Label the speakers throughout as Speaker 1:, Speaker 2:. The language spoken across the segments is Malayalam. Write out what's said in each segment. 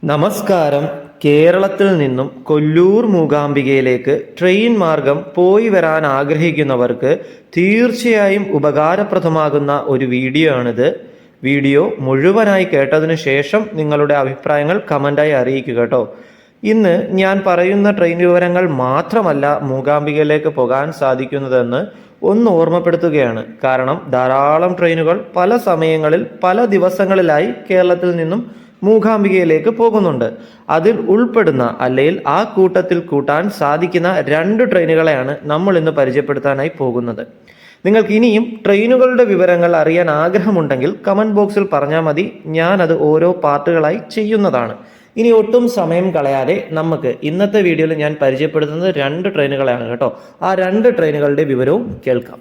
Speaker 1: നമസ്കാരം. കേരളത്തിൽ നിന്നും കൊല്ലൂർ മൂകാംബികയിലേക്ക് ട്രെയിൻ മാർഗം പോയി വരാൻ ആഗ്രഹിക്കുന്നവർക്ക് തീർച്ചയായും ഉപകാരപ്രദമാകുന്ന ഒരു വീഡിയോ ആണിത്. വീഡിയോ മുഴുവനായി കേട്ടതിന് ശേഷം നിങ്ങളുടെ അഭിപ്രായങ്ങൾ കമൻ്റായി അറിയിക്കുക കേട്ടോ. ഇന്ന് ഞാൻ പറയുന്ന ട്രെയിൻ വിവരങ്ങൾ മാത്രമല്ല മൂകാംബികയിലേക്ക് പോകാൻ സാധിക്കുന്നതെന്ന് ഒന്ന് ഓർമ്മപ്പെടുത്തുകയാണ്. കാരണം ധാരാളം ട്രെയിനുകൾ പല സമയങ്ങളിൽ പല ദിവസങ്ങളിലായി കേരളത്തിൽ നിന്നും മൂകാംബികയിലേക്ക് പോകുന്നുണ്ട്. അതിൽ ഉൾപ്പെടുന്ന അല്ലെങ്കിൽ ആ കൂട്ടത്തിൽ കൂട്ടാൻ സാധിക്കുന്ന 2 ട്രെയിനുകളെയാണ് നമ്മൾ ഇന്ന് പരിചയപ്പെടുത്താനായി പോകുന്നത്. നിങ്ങൾക്ക് ഇനിയും ട്രെയിനുകളുടെ വിവരങ്ങൾ അറിയാൻ ആഗ്രഹമുണ്ടെങ്കിൽ കമൻറ്റ് ബോക്സിൽ പറഞ്ഞാൽ മതി, ഞാനത് ഓരോ പാർട്ടുകളായി ചെയ്യുന്നതാണ്. ഇനി ഒട്ടും സമയം കളയാതെ നമുക്ക് ഇന്നത്തെ വീഡിയോയിൽ ഞാൻ പരിചയപ്പെടുത്തുന്നത് 2 ട്രെയിനുകളെയാണ് കേട്ടോ. ആ 2 ട്രെയിനുകളുടെ വിവരവും കേൾക്കാം.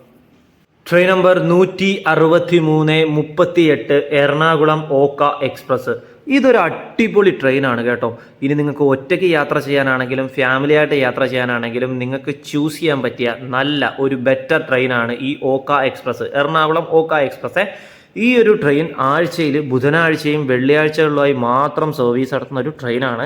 Speaker 1: ട്രെയിൻ നമ്പർ 16338 എറണാകുളം ഓക്ക എക്സ്പ്രസ്. ഇതൊരു അടിപൊളി ട്രെയിനാണ് കേട്ടോ. ഇനി നിങ്ങൾക്ക് ഒറ്റയ്ക്ക് യാത്ര ചെയ്യാനാണെങ്കിലും ഫാമിലി ആയിട്ട് യാത്ര ചെയ്യാനാണെങ്കിലും നിങ്ങൾക്ക് ചൂസ് ചെയ്യാൻ പറ്റിയ നല്ല ഒരു ബെറ്റർ ട്രെയിനാണ് ഈ ഓക്ക എക്സ്പ്രസ്, എറണാകുളം ഓക്ക എക്സ്പ്രസ്. ഈ ഒരു ട്രെയിൻ ആഴ്ചയിൽ ബുധനാഴ്ചയും വെള്ളിയാഴ്ചകളിലായി മാത്രം സർവീസ് നടത്തുന്ന ഒരു ട്രെയിനാണ്.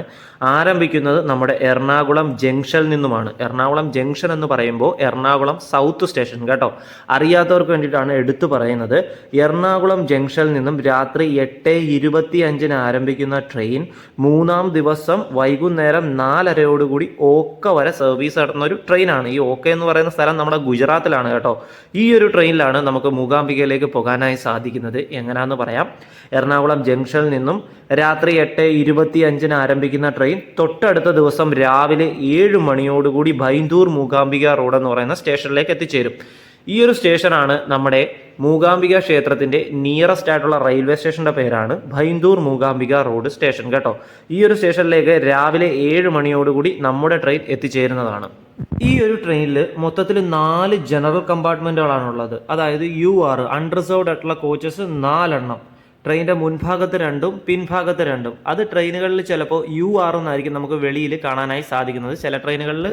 Speaker 1: ആരംഭിക്കുന്നത് നമ്മുടെ എറണാകുളം ജംഗ്ഷനിൽ നിന്നുമാണ്. എറണാകുളം ജംഗ്ഷൻ എന്ന് പറയുമ്പോൾ എറണാകുളം സൗത്ത് സ്റ്റേഷൻ കേട്ടോ. അറിയാത്തവർക്ക് വേണ്ടിയിട്ടാണ് എടുത്തു പറയുന്നത്. എറണാകുളം ജംഗ്ഷനിൽ നിന്നും രാത്രി 8:25 ആരംഭിക്കുന്ന ട്രെയിൻ 3-ാം ദിവസം വൈകുന്നേരം 4:30 ഓക്ക വരെ സർവീസ് നടത്തുന്ന ഒരു ട്രെയിനാണ്. ഈ ഓക്ക എന്ന് പറയുന്ന സ്ഥലം നമ്മുടെ ഗുജറാത്തിലാണ് കേട്ടോ. ഈ ഒരു ട്രെയിനിലാണ് നമുക്ക് മൂകാംബികയിലേക്ക് പോകാനായി സാധിക്കുന്നത്. എങ്ങനെയാണെന്ന് പറയാം. എറണാകുളം ജംഗ്ഷനിൽ നിന്നും രാത്രി 8:25 ആരംഭിക്കുന്ന ട്രെയിൻ തൊട്ടടുത്ത ദിവസം രാവിലെ 7 മണിയോടുകൂടി ബൈന്ദൂർ മൂകാംബിക റോഡ് എന്ന് പറയുന്ന സ്റ്റേഷനിലേക്ക് എത്തിച്ചേരും. ഈ ഒരു സ്റ്റേഷനാണ് നമ്മുടെ മൂകാംബിക ക്ഷേത്രത്തിന്റെ നിയറസ്റ്റ് ആയിട്ടുള്ള റെയിൽവേ സ്റ്റേഷന്റെ പേരാണ് ബൈന്ദൂർ മൂകാംബിക റോഡ് സ്റ്റേഷൻ കേട്ടോ. ഈ ഒരു സ്റ്റേഷനിലേക്ക് രാവിലെ 7 മണിയോടുകൂടി നമ്മുടെ ട്രെയിൻ എത്തിച്ചേരുന്നതാണ്. ഈ ഒരു ട്രെയിനിൽ മൊത്തത്തിൽ 4 ജനറൽ കമ്പാർട്ട്മെന്റുകളാണുള്ളത്. അതായത് UR അൺറിസർവ്ഡ് ആയിട്ടുള്ള കോച്ചസ് 4 എണ്ണം. ട്രെയിനിന്റെ മുൻഭാഗത്ത് 2ഉം പിൻഭാഗത്ത് 2ഉം. അത് ട്രെയിനുകളിൽ ചിലപ്പോൾ UR എന്നായിരിക്കും നമുക്ക് വെളിയിൽ കാണാനായി സാധിക്കുന്നത്. ചില ട്രെയിനുകളിൽ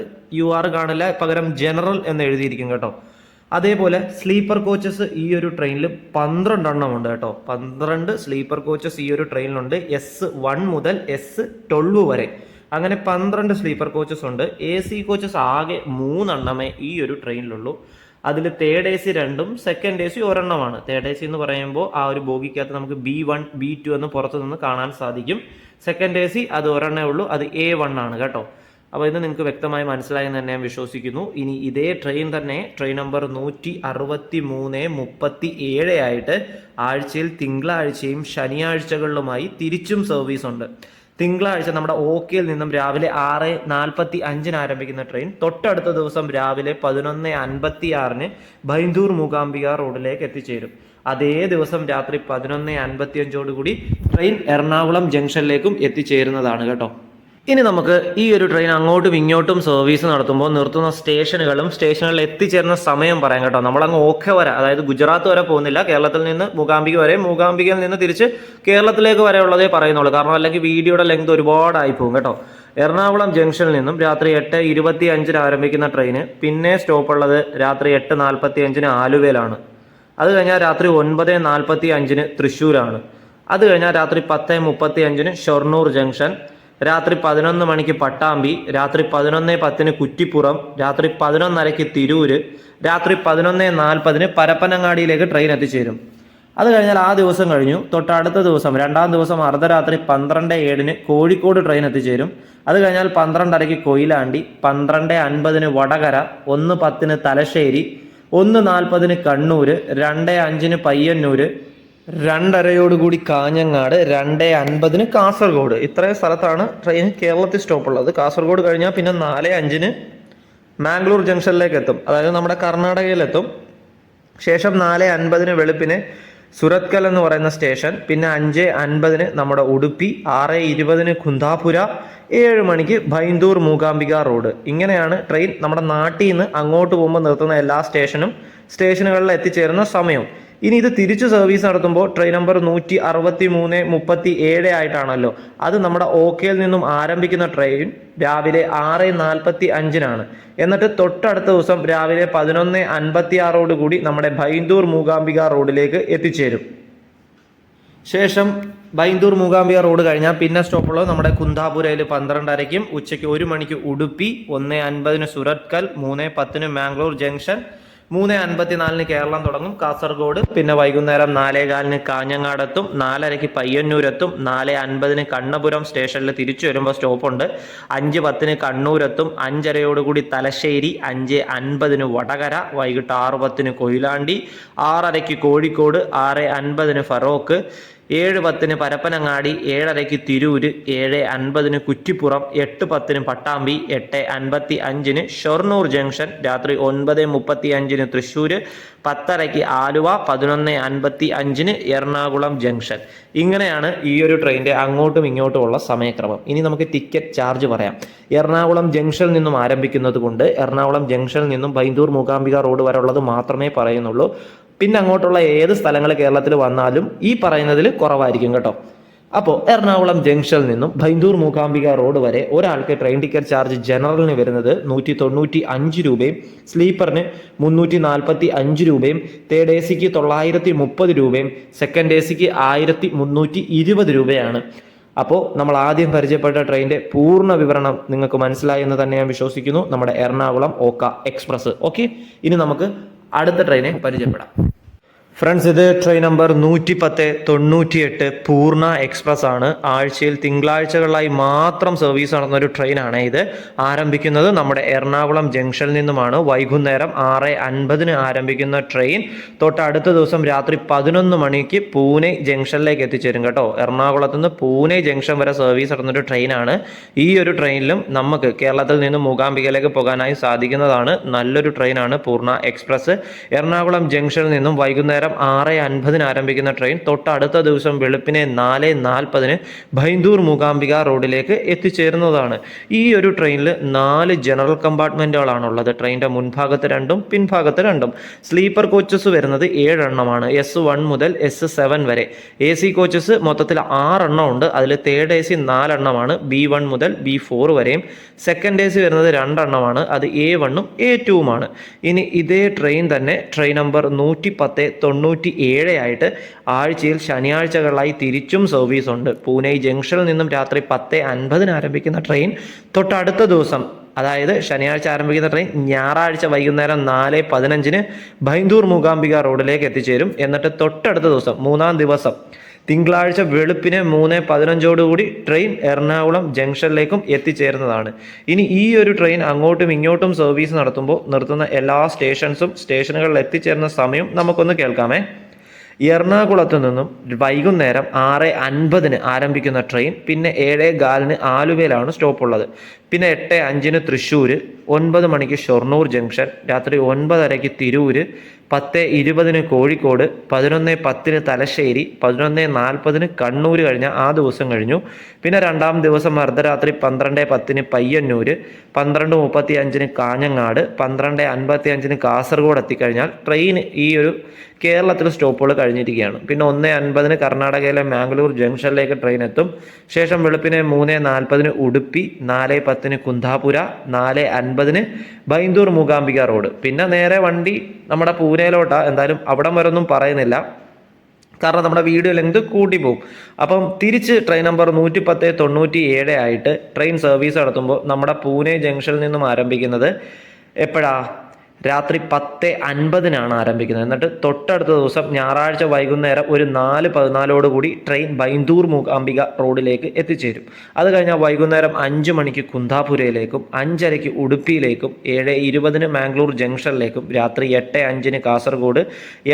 Speaker 1: UR കാണില്ല, പകരം ജനറൽ എന്ന് എഴുതിയിരിക്കും കേട്ടോ. അതേപോലെ സ്ലീപ്പർ കോച്ചസ് ഈ ഒരു ട്രെയിനിൽ 12 എണ്ണം ഉണ്ട് കേട്ടോ. 12 സ്ലീപ്പർ കോച്ചസ് ഈ ഒരു ട്രെയിനിലുണ്ട്. S1 മുതൽ S12 വരെ അങ്ങനെ 12 സ്ലീപ്പർ കോച്ചസ് ഉണ്ട്. AC കോച്ചസ് ആകെ 3 എണ്ണമേ ഈ ഒരു ട്രെയിനിലുള്ളൂ. അതിൽ തേർഡ് AC 2ഉം സെക്കൻഡ് AC ഒരെണ്ണമാണ്. തേർഡ് AC എന്ന് പറയുമ്പോൾ ആ ഒരു ബോഗിക്കകത്ത് നമുക്ക് B1 B2 എന്ന് പുറത്തു നിന്ന് കാണാൻ സാധിക്കും. സെക്കൻഡ് AC അത് ഒരെണ്ണേ ഉള്ളൂ, അത് A1 ആണ് കേട്ടോ. അപ്പോൾ ഇത് നിങ്ങൾക്ക് വ്യക്തമായി മനസ്സിലായെന്ന് തന്നെ ഞാൻ വിശ്വസിക്കുന്നു. ഇനി ഇതേ ട്രെയിൻ തന്നെ ട്രെയിൻ നമ്പർ 16337 ആയിട്ട് ആഴ്ചയിൽ തിങ്കളാഴ്ചയും ശനിയാഴ്ചകളിലുമായി തിരിച്ചും സർവീസ് ഉണ്ട്. തിങ്കളാഴ്ച നമ്മുടെ ഓക്കയിൽ നിന്നും രാവിലെ 6:45 ആരംഭിക്കുന്ന ട്രെയിൻ തൊട്ടടുത്ത ദിവസം രാവിലെ 11:56 ബൈന്ദൂർ മൂകാംബിക റോഡിലേക്ക് എത്തിച്ചേരും. അതേ ദിവസം രാത്രി 11:55 ട്രെയിൻ എറണാകുളം ജംഗ്ഷനിലേക്കും എത്തിച്ചേരുന്നതാണ് കേട്ടോ. ഇനി നമുക്ക് ഈ ഒരു ട്രെയിൻ അങ്ങോട്ടും ഇങ്ങോട്ടും സർവീസ് നടത്തുമ്പോൾ നിർത്തുന്ന സ്റ്റേഷനുകളും സ്റ്റേഷനുകളിൽ എത്തിച്ചേരുന്ന സമയം പറയാം കേട്ടോ. നമ്മളങ്ങ് ഓക്കെ വരെ, അതായത് ഗുജറാത്ത് വരെ പോകുന്നില്ല, കേരളത്തിൽ നിന്ന് മൂകാംബിക വരെ, മൂകാംബികയിൽ നിന്ന് തിരിച്ച് കേരളത്തിലേക്ക് വരെ ഉള്ളതേ പറയുന്നുള്ളൂ. കാരണം അല്ലെങ്കിൽ വീഡിയോയുടെ ലെങ്ത് ഒരുപാടായി പോകും കേട്ടോ. എറണാകുളം ജംഗ്ഷനിൽ നിന്നും രാത്രി 8:25 ആരംഭിക്കുന്ന ട്രെയിന് പിന്നെ സ്റ്റോപ്പ് ഉള്ളത് രാത്രി 8:45 ആലുവയിലാണ്. അത് കഴിഞ്ഞാൽ രാത്രി 9:45 തൃശ്ശൂരാണ്. അത് കഴിഞ്ഞാൽ രാത്രി 10:35 ഷൊർണൂർ ജംഗ്ഷൻ, രാത്രി 11 മണിക്ക് പട്ടാമ്പി, രാത്രി 11:10 കുറ്റിപ്പുറം, രാത്രി 11:30 തിരൂര്, രാത്രി 11:40 പരപ്പനങ്ങാടിയിലേക്ക് ട്രെയിൻ എത്തിച്ചേരും. അത് കഴിഞ്ഞാൽ ആ ദിവസം കഴിഞ്ഞു. തൊട്ടടുത്ത ദിവസം 2-ാം ദിവസം അർദ്ധരാത്രി 12:07 കോഴിക്കോട് ട്രെയിൻ എത്തിച്ചേരും. അത് കഴിഞ്ഞാൽ 12:30 കൊയിലാണ്ടി, 12:50 വടകര, 1:10 തലശ്ശേരി, 1:40 കണ്ണൂർ, 2:05 പയ്യന്നൂര്, 2:30 കാഞ്ഞങ്ങാട്, 2:50 കാസർഗോഡ്. ഇത്രയും സ്ഥലത്താണ് ട്രെയിൻ കേരളത്തിൽ സ്റ്റോപ്പ് ഉള്ളത്. കാസർഗോഡ് കഴിഞ്ഞാൽ പിന്നെ 4:05 മാംഗ്ലൂർ ജംഗ്ഷനിലേക്ക് എത്തും, അതായത് നമ്മുടെ കർണാടകയിലെത്തും. ശേഷം 4:50 വെളുപ്പിന് സുരത്കൽ എന്ന് പറയുന്ന സ്റ്റേഷൻ, പിന്നെ 5:50 നമ്മുടെ ഉടുപ്പി, 6:20 കുന്താപുര, 7 മണിക്ക് ബൈന്ദൂർ മൂകാംബിക റോഡ്. ഇങ്ങനെയാണ് ട്രെയിൻ നമ്മുടെ നാട്ടിൽ നിന്ന് അങ്ങോട്ട് പോകുമ്പോൾ നിർത്തുന്ന എല്ലാ സ്റ്റേഷനുകളിൽ എത്തിച്ചേരുന്ന സമയം. ഇനി ഇത് തിരിച്ച് സർവീസ് നടത്തുമ്പോൾ ട്രെയിൻ നമ്പർ 16337 ആയിട്ടാണല്ലോ. അത് നമ്മുടെ ഓക്കയിൽ നിന്നും ആരംഭിക്കുന്ന ട്രെയിൻ രാവിലെ 6:45 എന്നിട്ട് തൊട്ടടുത്ത ദിവസം രാവിലെ 11:56 നമ്മുടെ ബൈന്ദൂർ മൂകാംബിക റോഡിലേക്ക് എത്തിച്ചേരും. ശേഷം ബൈന്ദൂർ മൂകാംബിക റോഡ് കഴിഞ്ഞാൽ പിന്നെ സ്റ്റോപ്പുള്ളത് നമ്മുടെ കുന്താപുരയിൽ 12:30-ക്കും ഉച്ചയ്ക്ക് 1 മണിക്ക് ഉടുപ്പി, 1:50 സുരത്കൽ, 3:10 മാംഗ്ലൂർ ജംഗ്ഷൻ, 3:54 കേരളം തുടങ്ങും കാസർഗോഡ്. പിന്നെ വൈകുന്നേരം 4:15 കാഞ്ഞങ്ങാടെത്തും, 4:30 പയ്യന്നൂരെത്തും, 4:50 കണ്ണപുരം സ്റ്റേഷനിൽ തിരിച്ചു വരുമ്പോൾ സ്റ്റോപ്പുണ്ട്, 5:10 കണ്ണൂരെത്തും, 5:30 തലശ്ശേരി, 5:50 വടകര, വൈകിട്ട് 6:10 കൊയിലാണ്ടി, 6:30 കോഴിക്കോട്, 6:50 ഫറോക്ക്, 7:10 പരപ്പനങ്ങാടി, 7:30 തിരൂര്, 7:50 കുറ്റിപ്പുറം, 8:10 പട്ടാമ്പി, 8:55 ഷൊർണൂർ ജംഗ്ഷൻ, രാത്രി 9:35 തൃശ്ശൂര്, 10:30 ആലുവ, 11:55 എറണാകുളം ജംഗ്ഷൻ. ഇങ്ങനെയാണ് ഈ ഒരു ട്രെയിനിൻ്റെ അങ്ങോട്ടും ഇങ്ങോട്ടുമുള്ള സമയക്രമം. ഇനി നമുക്ക് ടിക്കറ്റ് ചാർജ് പറയാം. എറണാകുളം ജംഗ്ഷനിൽ നിന്നും ആരംഭിക്കുന്നത് കൊണ്ട് എറണാകുളം ജംഗ്ഷനിൽ നിന്നും ബൈന്ദൂർ മൂകാംബിക റോഡ് വരെ ഉള്ളത് മാത്രമേ പറയുന്നുള്ളൂ. പിന്നെ അങ്ങോട്ടുള്ള ഏത് സ്ഥലങ്ങൾ കേരളത്തിൽ വന്നാലും ഈ പറയുന്നതിൽ കുറവായിരിക്കും കേട്ടോ. അപ്പോൾ എറണാകുളം ജംഗ്ഷനിൽ നിന്നും ബൈന്ദൂർ മൂകാംബിക റോഡ് വരെ ഒരാൾക്ക് ട്രെയിൻ ടിക്കറ്റ് ചാർജ് ജനറലിന് വരുന്നത് 195 രൂപയും, സ്ലീപ്പറിന് 345 രൂപയും, തേർഡ് AC ക്ക് 930 രൂപയും, സെക്കൻഡ് AC ക്ക് 1320 രൂപയാണ്. അപ്പോൾ നമ്മൾ ആദ്യം പരിചയപ്പെട്ട ട്രെയിനിൻ്റെ പൂർണ്ണ വിവരണം നിങ്ങൾക്ക് മനസ്സിലായി എന്ന് തന്നെ ഞാൻ വിശ്വസിക്കുന്നു. നമ്മുടെ എറണാകുളം ഓക്ക എക്സ്പ്രസ്. ഓക്കെ, ഇനി നമുക്ക് അടുത്ത ട്രെയിനെ പരിചയപ്പെടാം. ഫ്രണ്ട്സ്, ഇത് ട്രെയിൻ നമ്പർ 110-98 പൂർണ്ണ എക്സ്പ്രസ് ആണ്. ആഴ്ചയിൽ തിങ്കളാഴ്ചകളിലായി മാത്രം സർവീസ് നടന്ന ഒരു ട്രെയിനാണ് ഇത്. ആരംഭിക്കുന്നത് നമ്മുടെ എറണാകുളം ജംഗ്ഷനിൽ നിന്നുമാണ്. വൈകുന്നേരം 6:50 ആരംഭിക്കുന്ന ട്രെയിൻ തൊട്ടടുത്ത ദിവസം രാത്രി 11 മണിക്ക് പൂനെ ജംഗ്ഷനിലേക്ക് എത്തിച്ചേരും കേട്ടോ. എറണാകുളത്ത് നിന്ന് പൂനെ ജംഗ്ഷൻ വരെ സർവീസ് നടന്നൊരു ട്രെയിനാണ്. ഈ ഒരു ട്രെയിനിലും നമുക്ക് കേരളത്തിൽ നിന്ന് മൂകാംബികയിലേക്ക് പോകാനായി സാധിക്കുന്നതാണ്. നല്ലൊരു ട്രെയിനാണ് പൂർണ്ണ എക്സ്പ്രസ്. എറണാകുളം ജംഗ്ഷനിൽ നിന്നും വൈകുന്നേരം 6:50 ആരംഭിക്കുന്ന ട്രെയിൻ തൊട്ടടുത്ത ദിവസം വെളുപ്പിനെ 4:40 ബൈന്ദൂർ മൂകാംബിക റോഡിലേക്ക് എത്തിച്ചേരുന്നതാണ്. ഈ ഒരു ട്രെയിനിൽ 4 ജനറൽ കമ്പാർട്ട്മെന്റുകളാണുള്ളത്. ട്രെയിനിന്റെ മുൻഭാഗത്ത് 2ഉം പിൻഭാഗത്ത് 2ഉം. സ്ലീപ്പർ കോച്ചസ് വരുന്നത് 7 എണ്ണമാണ്, S1 മുതൽ S7 വരെ. AC കോച്ചസ് മൊത്തത്തിൽ 6 എണ്ണം ഉണ്ട്. അതിൽ തേർഡ് AC 4 എണ്ണമാണ്, B1 മുതൽ B4 വരെയും. സെക്കൻഡ് AC വരുന്നത് 2 എണ്ണമാണ്, അത് A1ഉം A2മാണ്. ഇനി ഇതേ ട്രെയിൻ തന്നെ ട്രെയിൻ നമ്പർ 110-97 ആയിട്ട് ആഴ്ചയിൽ ശനിയാഴ്ചകളിലായി തിരിച്ചും സർവീസ് ഉണ്ട്. പൂനെ ജംഗ്ഷനിൽ നിന്നും രാത്രി 10:50 ആരംഭിക്കുന്ന ട്രെയിൻ തൊട്ടടുത്ത ദിവസം, അതായത് ശനിയാഴ്ച ആരംഭിക്കുന്ന ട്രെയിൻ ഞായറാഴ്ച വൈകുന്നേരം 4:15 ബൈന്ദൂർ മൂകാംബിക റോഡിലേക്ക് എത്തിച്ചേരും. എന്നിട്ട് തൊട്ടടുത്ത ദിവസം 3-ാം ദിവസം തിങ്കളാഴ്ച വെളുപ്പിന് 3:15 ട്രെയിൻ എറണാകുളം ജംഗ്ഷനിലേക്കും എത്തിച്ചേരുന്നതാണ്. ഇനി ഈ ഒരു ട്രെയിൻ അങ്ങോട്ടും ഇങ്ങോട്ടും സർവീസ് നടത്തുമ്പോൾ നിർത്തുന്ന എല്ലാ സ്റ്റേഷനുകളിൽ എത്തിച്ചേരുന്ന സമയം നമുക്കൊന്ന് കേൾക്കാമേ. എറണാകുളത്ത് നിന്നും വൈകുന്നേരം 6:50 ആരംഭിക്കുന്ന ട്രെയിൻ പിന്നെ 7:15 ആലുവയിലാണ് സ്റ്റോപ്പുള്ളത്. പിന്നെ 8:05 തൃശ്ശൂർ, 9 മണിക്ക് ഷൊർണൂർ ജംഗ്ഷൻ, രാത്രി 9:30 തിരൂര്, 10:20 കോഴിക്കോട്, 11:10 തലശ്ശേരി, 11:40 കണ്ണൂർ കഴിഞ്ഞ ആ ദിവസം കഴിഞ്ഞു. പിന്നെ 2-ാം ദിവസം അർദ്ധരാത്രി 12:10 പയ്യന്നൂർ, 12:35 കാഞ്ഞങ്ങാട്, 12:55 കാസർഗോഡ് എത്തിക്കഴിഞ്ഞാൽ ട്രെയിൻ ഈ ഒരു കേരളത്തിൽ സ്റ്റോപ്പുകൾ കഴിഞ്ഞിരിക്കുകയാണ്. പിന്നെ 1:50 കർണാടകയിലെ മാംഗ്ലൂർ ജംഗ്ഷനിലേക്ക് ട്രെയിൻ എത്തും. ശേഷം വെളുപ്പിനെ 3:40 ഉടുപ്പി, 4:10 കുന്താപുര, 4:50 ബൈന്ദൂർ മൂകാംബിക റോഡ്. പിന്നെ നേരെ വണ്ടി നമ്മുടെ പൂനെയിലോട്ടാ. എന്തായാലും അവിടം വരെ ഒന്നും പറയുന്നില്ല, കാരണം നമ്മുടെ വീഡിയോ ലെങ്ത് കൂട്ടി പോകും. അപ്പം തിരിച്ച് ട്രെയിൻ നമ്പർ 110-97 ആയിട്ട് ട്രെയിൻ സർവീസ് നടത്തുമ്പോൾ നമ്മുടെ പൂനെ ജംഗ്ഷനിൽ നിന്നും ആരംഭിക്കുന്നത് എപ്പോഴാ? രാത്രി 10:50 ആരംഭിക്കുന്നത്. എന്നിട്ട് തൊട്ടടുത്ത ദിവസം ഞായറാഴ്ച വൈകുന്നേരം ഒരു 4:14 ട്രെയിൻ ബൈന്ദൂർ മൂകാംബിക റോഡിലേക്ക് എത്തിച്ചേരും. അത് കഴിഞ്ഞാൽ വൈകുന്നേരം 5 മണിക്ക് കുന്താപുരയിലേക്കും, 5:30 ഉടുപ്പിയിലേക്കും, 7:20 മാംഗ്ലൂർ ജംഗ്ഷനിലേക്കും, രാത്രി 8:05 കാസർഗോഡ്,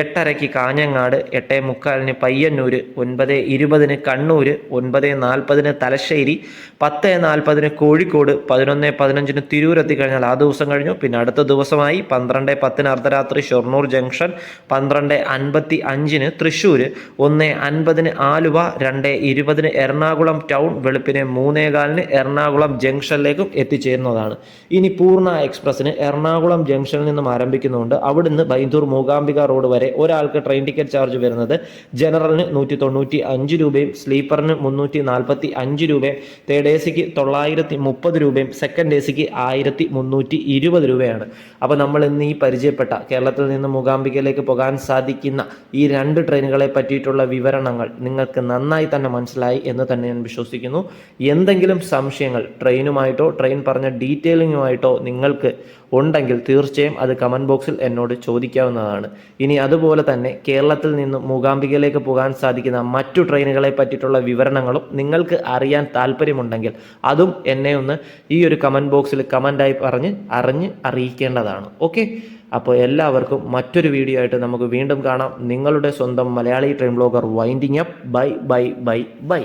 Speaker 1: 8:30 കാഞ്ഞങ്ങാട്, 8:45 പയ്യന്നൂർ, 9:20 കണ്ണൂർ, 9:40 തലശ്ശേരി, 10:40 കോഴിക്കോട്, 11:15 തിരൂരെത്തിക്കഴിഞ്ഞാൽ ആ ദിവസം കഴിഞ്ഞു. പിന്നെ അടുത്ത ദിവസമായി 12:10 അർദ്ധരാത്രി ഷൊർണൂർ ജംഗ്ഷൻ, 12:55 തൃശ്ശൂർ, 1:50 ആലുവ, 2:20 എറണാകുളം ടൗൺ, വെളുപ്പിനെ 3:15 എറണാകുളം ജംഗ്ഷനിലേക്കും എത്തിച്ചേരുന്നതാണ്. ഇനി പൂർണ്ണ എക്സ്പ്രസ്സിന് എറണാകുളം ജംഗ്ഷനിൽ നിന്നും ആരംഭിക്കുന്നുണ്ട്. അവിടുന്ന് ബൈന്ദൂർ മൂകാംബിക റോഡ് വരെ ഒരാൾക്ക് ട്രെയിൻ ടിക്കറ്റ് ചാർജ് വരുന്നത് ജനറലിന് 195 രൂപയും, സ്ലീപ്പറിന് 345 രൂപയും, തേർഡ് AC ക്ക് 930 രൂപയും, സെക്കൻഡ് AC ക്ക് 1320 രൂപയാണ്. അപ്പോൾ നമ്മൾ നമ്മൾ ഇന്ന് ഈ പരിചയപ്പെട്ട കേരളത്തിൽ നിന്ന് മൂകാംബികയിലേക്ക് പോകാൻ സാധിക്കുന്ന ഈ 2 ട്രെയിനുകളെ പറ്റിയിട്ടുള്ള വിവരണങ്ങൾ നിങ്ങൾക്ക് നന്നായി തന്നെ മനസ്സിലായി എന്ന് തന്നെ ഞാൻ വിശ്വസിക്കുന്നു. എന്തെങ്കിലും സംശയങ്ങൾ ട്രെയിനുമായിട്ടോ ട്രെയിൻ പറഞ്ഞ ഡീറ്റെയിലിങ്ങുമായിട്ടോ നിങ്ങൾക്ക് ഉണ്ടെങ്കിൽ തീർച്ചയായും അത് കമൻറ്റ് ബോക്സിൽ എന്നോട് ചോദിക്കാവുന്നതാണ്. ഇനി അതുപോലെ തന്നെ കേരളത്തിൽ നിന്ന് മൂകാംബികയിലേക്ക് പോകാൻ സാധിക്കുന്ന മറ്റു ട്രെയിനുകളെ പറ്റിയിട്ടുള്ള വിവരണങ്ങളും നിങ്ങൾക്ക് അറിയാൻ താല്പര്യമുണ്ടെങ്കിൽ അതും എന്നെ ഒന്ന് ഈ ഒരു കമൻറ്റ് ബോക്സിൽ കമൻ്റായി അറിയിക്കേണ്ടതാണ്. ഓക്കെ, അപ്പോൾ എല്ലാവർക്കും മറ്റൊരു വീഡിയോ ആയിട്ട് നമുക്ക് വീണ്ടും കാണാം. നിങ്ങളുടെ സ്വന്തം Malayali train blogger winding up. Bye bye bye bye.